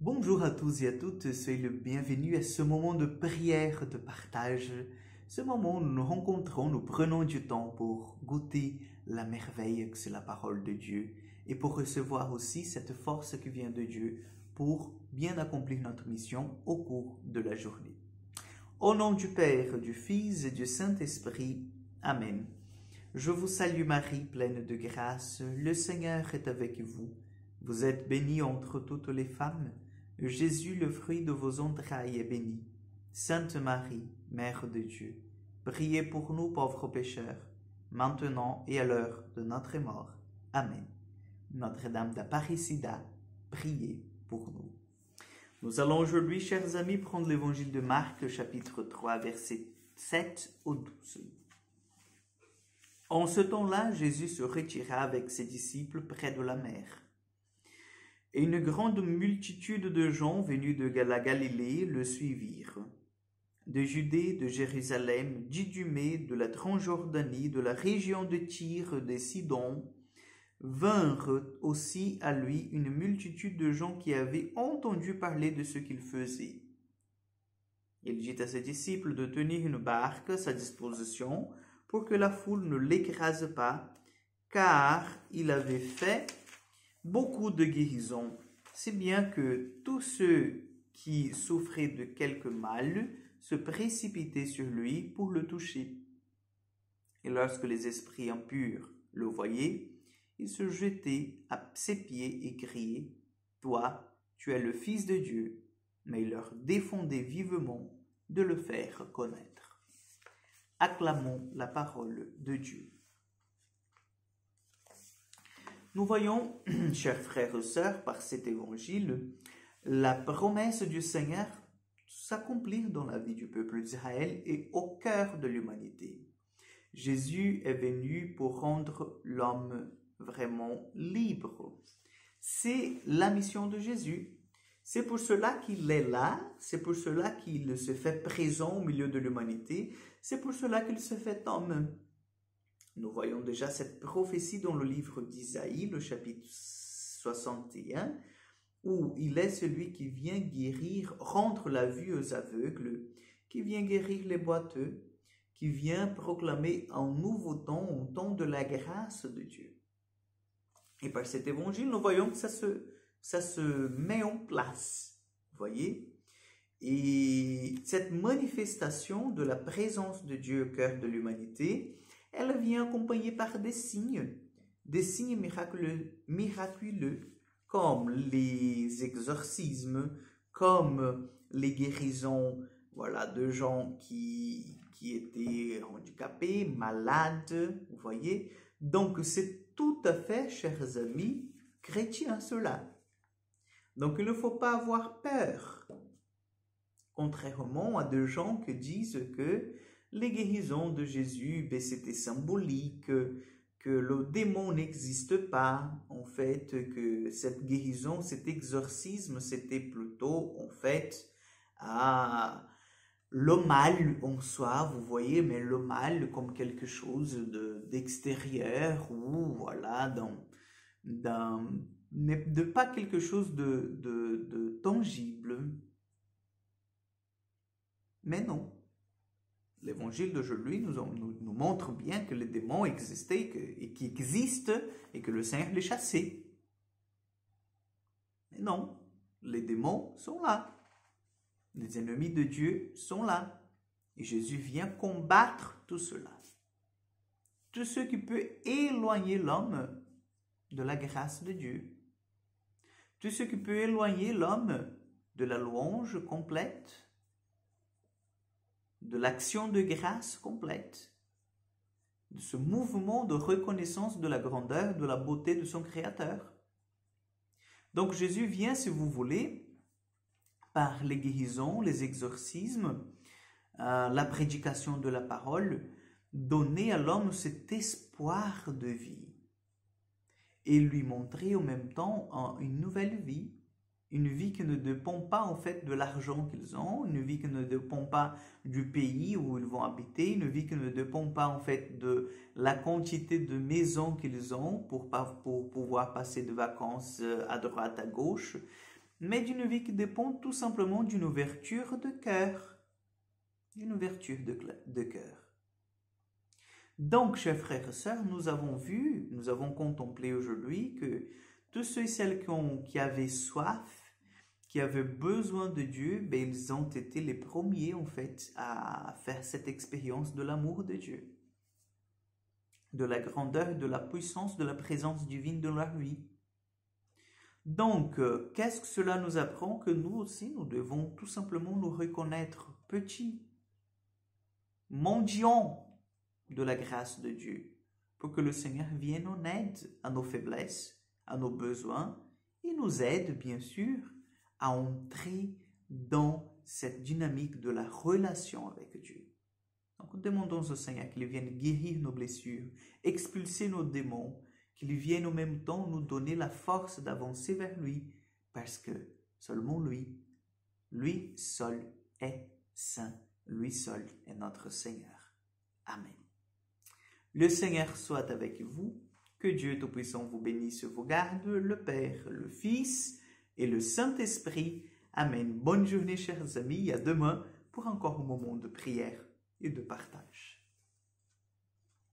Bonjour à tous et à toutes, soyez le bienvenu à ce moment de prière, de partage, ce moment où nous nous rencontrons, nous prenons du temps pour goûter la merveille que c'est la parole de Dieu et pour recevoir aussi cette force qui vient de Dieu pour bien accomplir notre mission au cours de la journée. Au nom du Père, du Fils et du Saint-Esprit, Amen. Je vous salue Marie, pleine de grâce, le Seigneur est avec vous. Vous êtes bénie entre toutes les femmes. Jésus, le fruit de vos entrailles, est béni. Sainte Marie, Mère de Dieu, priez pour nous pauvres pécheurs, maintenant et à l'heure de notre mort. Amen. Notre-Dame d'Apparicida, priez pour nous. Nous allons aujourd'hui, chers amis, prendre l'évangile de Marc, chapitre 3, versets 7 au 12. En ce temps-là, Jésus se retira avec ses disciples près de la mer. Et une grande multitude de gens venus de la Galilée le suivirent. De Judée, de Jérusalem, d'Idumée, de la Transjordanie, de la région de Tyr, de Sidon, vinrent aussi à lui une multitude de gens qui avaient entendu parler de ce qu'il faisait. Il dit à ses disciples de tenir une barque à sa disposition pour que la foule ne l'écrase pas, car il avait fait beaucoup de guérisons, si bien que tous ceux qui souffraient de quelque mal se précipitaient sur lui pour le toucher. Et lorsque les esprits impurs le voyaient, ils se jetaient à ses pieds et criaient « Toi, tu es le Fils de Dieu », mais il leur défendait vivement de le faire connaître. Acclamons la parole de Dieu. Nous voyons, chers frères et sœurs, par cet évangile, la promesse du Seigneur s'accomplir dans la vie du peuple d'Israël et au cœur de l'humanité. Jésus est venu pour rendre l'homme vraiment libre. C'est la mission de Jésus. C'est pour cela qu'il est là, c'est pour cela qu'il se fait présent au milieu de l'humanité, c'est pour cela qu'il se fait homme. Nous voyons déjà cette prophétie dans le livre d'Isaïe, le chapitre 61, où il est celui qui vient guérir, rendre la vue aux aveugles, qui vient guérir les boiteux, qui vient proclamer un nouveau temps, un temps de la grâce de Dieu. Et par cet évangile, nous voyons que ça se met en place, vous voyez? Et cette manifestation de la présence de Dieu au cœur de l'humanité, elle vient accompagnée par des signes miraculeux, comme les exorcismes, comme les guérisons, voilà, de gens qui étaient handicapés, malades, vous voyez. Donc c'est tout à fait, chers amis, chrétiens cela. Donc il ne faut pas avoir peur, contrairement à des gens qui disent que les guérisons de Jésus, ben, c'était symbolique, que le démon n'existe pas, en fait, que cette guérison, cet exorcisme, c'était plutôt, en fait, le mal en soi, vous voyez, mais le mal comme quelque chose d'extérieur, ou voilà, de pas quelque chose de tangible. Mais non. L'évangile d'aujourd'hui nous montre bien que les démons existaient et qui existent et que le Seigneur les chassait. Mais non, les démons sont là. Les ennemis de Dieu sont là. Et Jésus vient combattre tout cela. Tout ce qui peut éloigner l'homme de la grâce de Dieu. Tout ce qui peut éloigner l'homme de la louange complète, de l'action de grâce complète, de ce mouvement de reconnaissance de la grandeur, de la beauté de son Créateur. Donc Jésus vient, si vous voulez, par les guérisons, les exorcismes, la prédication de la parole, donner à l'homme cet espoir de vie et lui montrer en même temps une nouvelle vie. Une vie qui ne dépend pas en fait de l'argent qu'ils ont, une vie qui ne dépend pas du pays où ils vont habiter, une vie qui ne dépend pas en fait de la quantité de maisons qu'ils ont pour pouvoir passer de vacances à droite, à gauche, mais d'une vie qui dépend tout simplement d'une ouverture de cœur. D'une ouverture de cœur. Donc, chers frères et sœurs, nous avons contemplé aujourd'hui que tous ceux et celles qui avaient soif, qui avaient besoin de Dieu, ils ont été les premiers en fait à faire cette expérience de l'amour de Dieu, de la grandeur, de la puissance, de la présence divine dans leur vie. Donc, qu'est-ce que cela nous apprend? Que nous aussi, nous devons tout simplement nous reconnaître petits, mendiants de la grâce de Dieu, pour que le Seigneur vienne en aide à nos faiblesses, à nos besoins, et nous aide, bien sûr, à entrer dans cette dynamique de la relation avec Dieu. Donc, demandons au Seigneur qu'il vienne guérir nos blessures, expulser nos démons, qu'il vienne en même temps nous donner la force d'avancer vers lui, parce que seulement lui seul est saint, lui seul est notre Seigneur. Amen. Le Seigneur soit avec vous, que Dieu Tout-Puissant vous bénisse et vous garde, le Père, le Fils et le Saint-Esprit. Amen. Bonne journée, chers amis, à demain pour encore un moment de prière et de partage.